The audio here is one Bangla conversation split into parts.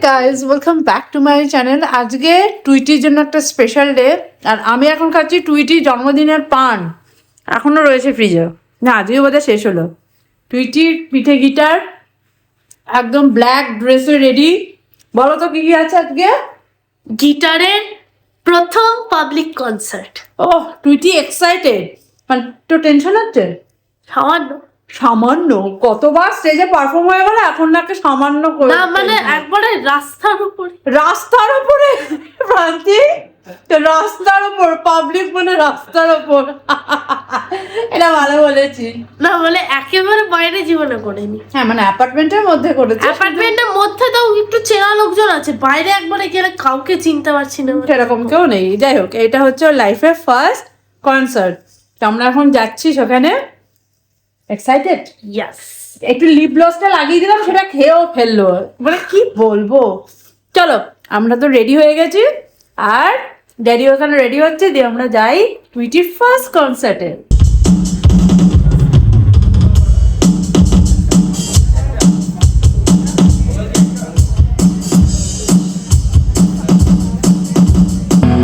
Guys welcome back to my channel. আজকে টুইটির জন্য একটা স্পেশাল ডে, আর আমি এখন খাচ্ছি টুইটির জন্মদিনের পান। এখনও রয়েছে ফ্রিজে, না আজকে বোধহয় শেষ হলো। টুইটির পিঠে গিটার একদম ব্ল্যাক ড্রেসে রেডি। বলো তো কি কি আছে আজকে? গিটারের প্রথম পাবলিক কনসার্ট। ওহ, টুইটি এক্সাইটেড, মানে তো টেনশন হচ্ছে সামান্য সামান্য। কতবার স্টেজে পারফর্ম হয়ে গেল, এখন নাকি সামান্য করে না, মানে একবারে রাস্তার উপরে প্রান্তি, তো রাস্তার উপর পাবলিক মানে রাস্তার উপর এটা ভালো বলেছি। না মানে একেবারে বাইরে জীবনে করিনি। হ্যাঁ, মানে অ্যাপার্টমেন্টের মধ্যে করেছে। অ্যাপার্টমেন্টের মধ্যে তাও একটু চেনা লোকজন আছে, বাইরে একবারে গেলে কাউকে চিনতে পারছি না। সেরকম কেউ নেই। যাই হোক, এটা হচ্ছে ওর লাইফের ফার্স্ট কনসার্ট, তো আমরা এখন যাচ্ছি সেখানে। এক্সাইটেড? ইয়েস। একটু লিপ গ্লসটা লাগিয়ে দিলাম, সেটা খেয়েও ফেললো, মানে কি বলবো। চলো, আমরা তো রেডি হয়ে গেছি, আর ড্যাডি ওখানে রেডি হচ্ছে, দিয়ে আমরা যাই টুইটির ফার্স্ট কনসার্টে।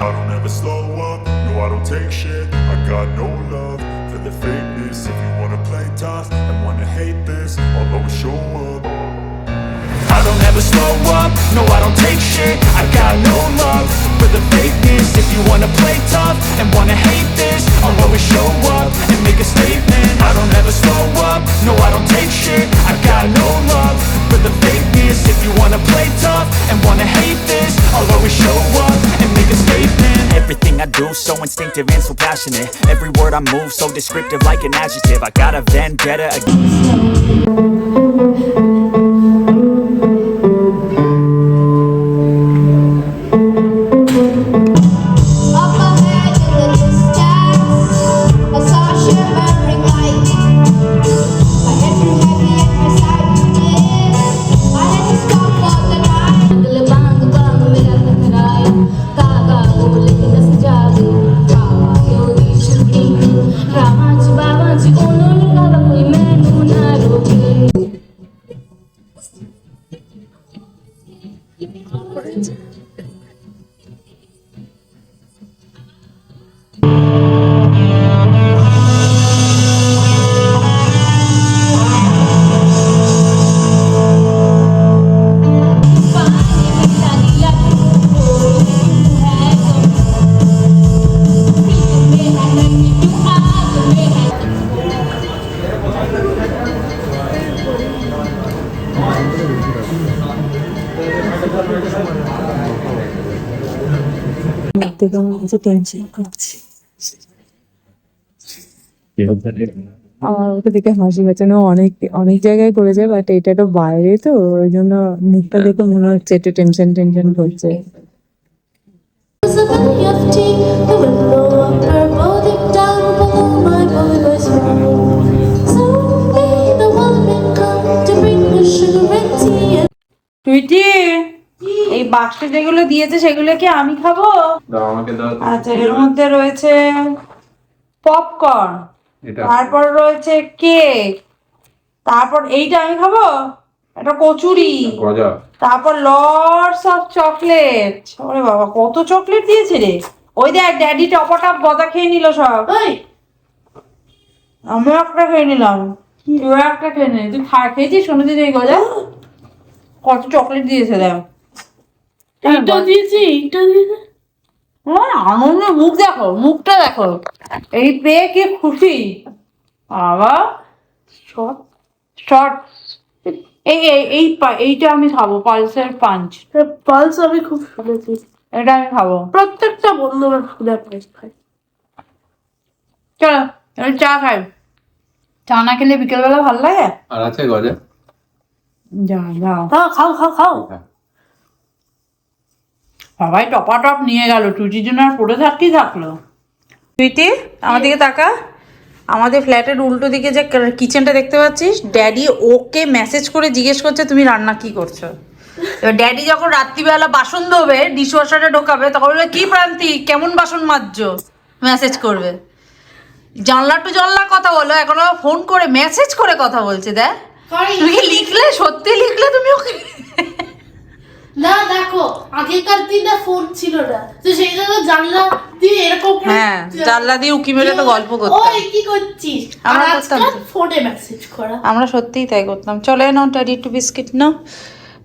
I don't ever slow up, no I don't take shit. I got no love for the fakeness. If you wanna play tough and wanna hate this, I'll always show up. I don't ever slow up, no I don't take shit. I got no love for the fakeness. If you wanna play tough and wanna hate this, I'll always show up and make a statement. I don't ever slow up, no I don't take shit. I got no love for the fakeness. If you wanna play tough and wanna hate this, I'll always show up and make a statement. Everything I do so instinctive and so passionate. Every word I move so descriptive like an adjective. I got a vendetta আমার ওকে দেখে হাসি পাচ্ছে না। অনেক অনেক জায়গায় করেছে, বাট এটা তো বাইরে, তো ওই জন্য মুখটা দেখে মনে হচ্ছে একটু টেনশন টেনশন করছে। টুইটি, এই বাক্সে যেগুলো দিয়েছে সেগুলো কি আমি খাবো? আচ্ছা, এর মধ্যে রয়েছে পপকর্ন, তারপর রয়েছে কেক, তারপর এইটা আমি খাবো, একটা কচুরি, তারপর লটস অফ চকলেট। ওরে বাবা, কত চকলেট দিয়েছে রে! ওই দেখ, ড্যাডি টপাটপ গদা খেয়ে নিল সব। আমিও একটা খেয়ে নিলাম, তুইও একটা খেয়ে নে। তুই খেয়েছিস কোনোদিন এই গজা? কত চকলেট দিয়েছে দেখ। এইটা দিয়েছি, এইটা দিয়েছে। আনন্দের মুখ দেখো, মুখটা দেখো, এই পেয়ে কি খুশি। বাবা, শর্ট এইটা আমি খাবো, পালসের পাঞ্চ। পালস আমি খুব শুনেছি, এটা আমি খাবো। প্রত্যেকটা বন্ধুরা খুলে পালস খায়। চলো এবার চা খাই। চা না খেলে বিকেলবেলা ভালো লাগে? আর আছে গজা? যাও খাও খাও খাও। সবাই টপাটপ নিয়ে গেল, টুটির জন্য আর পড়ে থাকলো। টুইটি, আমার দিকে তাকা। আমাদের ফ্ল্যাটের উল্টো দিকে যে কিচেনটা দেখতে পাচ্ছিস, ড্যাডি ওকে মেসেজ করে জিজ্ঞেস করছে তুমি রান্না কি করছো। এবার ড্যাডি যখন রাত্রিবেলা বাসন ধোবে, ডিশ ওয়াশারে ঢোকাবে, তখন বলবে কি প্রান্তি, কেমন বাসন মাজছো, মেসেজ করবে। জানলা টু জানলা কথা বলো, এখন ফোন করে মেসেজ করে কথা বলছে। দেখ, তুমি কি লিখলে, সত্যি লিখলে তুমি ওকে? না দেখো আগেকার দিনে ফোন ছিল না, তো সেই জন্য জানলা দিয়ে এরকম করে হ্যাঁ, জানলা দিয়ে উকি মেরে তো গল্প করতাম। ওই কি করছিস, আমরা আর করতাম আজকাল তো। ফোনে মেসেজ করা। আমরা সত্যিই তাই করতাম। চলে নাও ড্যাডি একটু বিস্কিট নাও,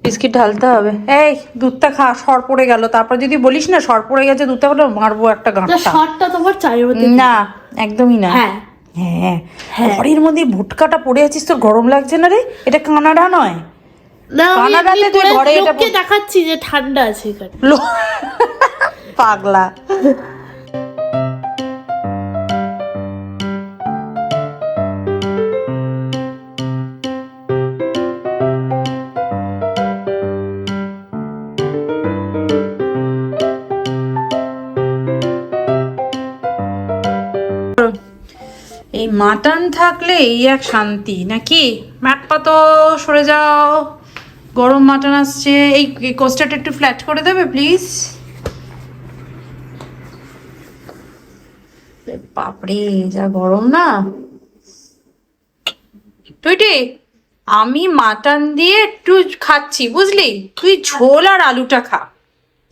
বিস্কিট ঢালতে হবে। এই দুধটা খা, সর পড়ে গেল। তারপর যদি বলিস না সর পড়ে গেছে দুধটা করে মারবো একটা না গাঁটটা। শর্টটা তোমার চায়ের মধ্যে না একদমই না। হ্যাঁ হ্যাঁ, ঘরের মধ্যে ভুটকাটা পড়ে আছিস, তোর গরম লাগছে না রে? এটা কানাডা নয়। না আমি কানাডাতে এমনি তুই করে ঘরে এটা লোককে দেখাচ্ছি যে ঠান্ডা আছে এখানে। পাগলা। এই মাটন থাকলে এই এক শান্তি নাকি। ম্যাট পাতো সরে যাও, গরম মাটন আসছে। এই কোস্টারটা একটু ফ্ল্যাট করে দেবে প্লিজ। বাপরে যা গরম না। টুইটি, আমি মাটন দিয়ে একটু খাচ্ছি বুঝলি, তুই ঝোল আর আলুটা খা।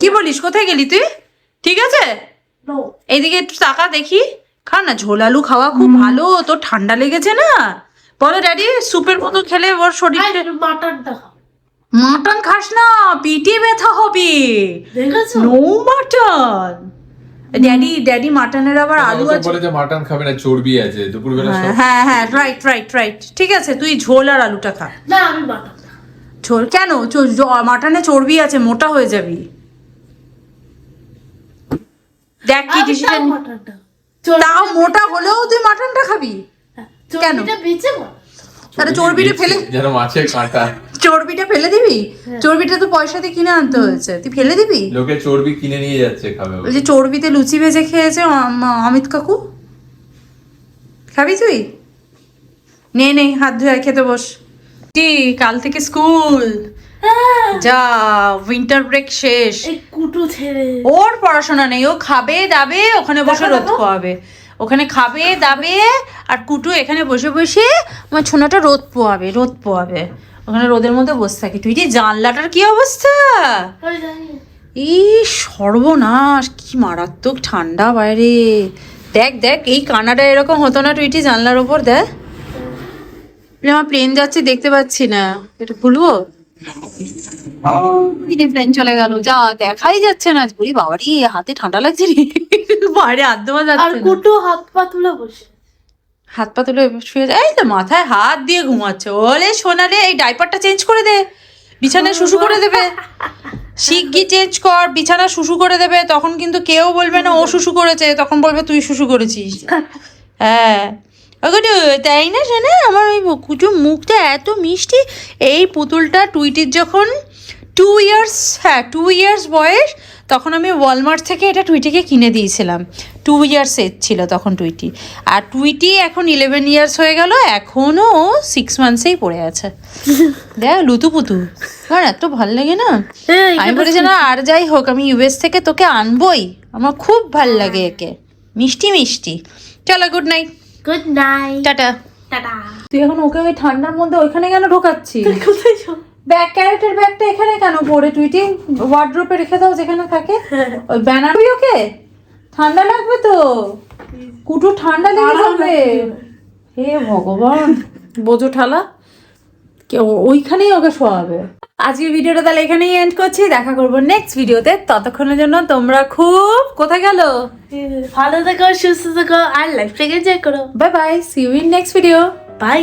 কি বলিস, কোথায় গেলি তুই? ঠিক আছে, No, এইদিকে একটু তাকা দেখি। খা না, ঝোল আলু খাওয়া খুব ভালো। তোর ঠান্ডা লেগেছে না? বলো ড্যাডি, স্যুপের মতো খেলে ওর শরীর। আর মাটনটা খাও। মাটন খাস না, পিঠে ব্যথা হবে। দেখেছো? No mutton. ড্যাডি মাটনের আবার আলু আছে। বলে যে মাটন খাবে না, চর্বি আছে দুপুরবেলা সব। হ্যাঁ হ্যাঁ, রাইট। ঠিক আছে, তুই ঝোল আর আলুটা খা। না আমি মাটন খাবো। ঝোল কেন? মাটনে চর্বি আছে, মোটা হয়ে যাবি। দেখ কি আমি তাও ডিসিশন। মাটনটা। তাও মোটা হলেও তুই মাটনটা খাবি? কেন? চর্বিটা বেঁচে বল। তাহলে চর্বিটা ফেলে, যেন মাছের কাঁটা। চর্বিটা ফেলে দিবি? চর্বিটা তো পয়সা দিয়ে কিনে আনতে হয়েছে, তুই ফেলে দিবি? লোকে চর্বি কিনে নিয়ে যাচ্ছে খাবে বলে। ওই যে চর্বিতে লুচি ভেজে খেয়েছে অমিত কাকু, খাবি তুই? নে হাত ধুয়ে খেতে বস। কি কাল থেকে স্কুল? যা, উইন্টার ব্রেক শেষ। এই কুটু ছেড়ে ওর পড়াশোনা নেই, ও খাবে দাবে, ওখানে বসে রোদ পোয়াবে। ওখানে খাবে দাবে আর কুটু এখানে বসে বসে আমার ছোনাটা রোদ পোয়াবে। ওখানে রোদের মধ্যে বসে থাকে। তুই যে জানলাটার কি অবস্থা! ওই জানি। এই সর্বনাশ, কি মারাত্মক ঠান্ডা বাইরে। দেখ এই কানাডা এরকম হতো না টুইটি, জানলার ওপর দেখ। আমার প্লেন যাচ্ছে দেখতে পাচ্ছি না, এটা খুলবো? প্লেন চলে গেল, যা দেখাই যাচ্ছে না। বলি বাবারি, হাতে ঠান্ডা লাগছে রে। বাইরে হাত দেওয়া আর যাচ্ছে না। কুটু হাত পা তুলে বসে। হাত পা তুলে শুয়ে যায়, এই তো মাথায় হাত দিয়ে ঘুমাচ্ছে। ওলে সোনারে, এই ডাইপারটা চেঞ্জ করে দে, বিছানায় শুশু করে দেবে। শিগগির চেঞ্জ কর, বিছানা শুশু করে দেবে। তখন কিন্তু কেউ বলবে না ও শুশু করেছে, তখন বলবে তুই শুশু করেছিস। হ্যাঁ ওগুলো তাই না শোনা, আমার ওই কুচু মুখটা এত মিষ্টি। এই পুতুলটা টুইটির যখন 2 ইয়ার্স, হ্যাঁ 2 ইয়ার্স বয়স, তখন আমি ওয়ালমার্ট থেকে এটা টুইটিকে কিনে দিয়েছিলাম। 2 ইয়ার্স এজ ছিল তখন টুইটি। আর টুইটি এখন 11 ইয়ার্স হয়ে গেল, এখনও 6 মান্থসেই পড়ে আছে। দেখ লুতু পুতু, আমার এত ভাল লাগে না। আমি বলেছি না, আর যাই হোক আমি ইউএস থেকে তোকে আনবই, আমার খুব ভাল লাগে একে, মিষ্টি। চলো good night, good night, tata. Tata. তুই এখন ওকে ওই ঠান্ডার মধ্যে ওইখানে কেন ঢোকাচ্ছিস? কোথায় যাও? ক্যারেটের ব্যাগটা এখানে কেন পরে? টুইটি ওয়ার্ড্রোপে রেখে দাও যেখানে থাকে। ওই ব্যানার ওকে ঠান্ডা লাগবে তো, কুটু ঠান্ডা লেগে যাবে। হে ভগবান, বোঝো ঠালা, ওইখানেই ওকে শোয়াবে। আজকের ভিডিওটা তাহলে এখানেই এন্ড করছি, দেখা করবো নেক্সট ভিডিওতে। ততক্ষণের জন্য তোমরা খুব, কোথায় গেল? ভালো থেকো, সুস্থ থেকো আর লাইফটাকে এনজয় করো। Bye bye, see you in next video. By.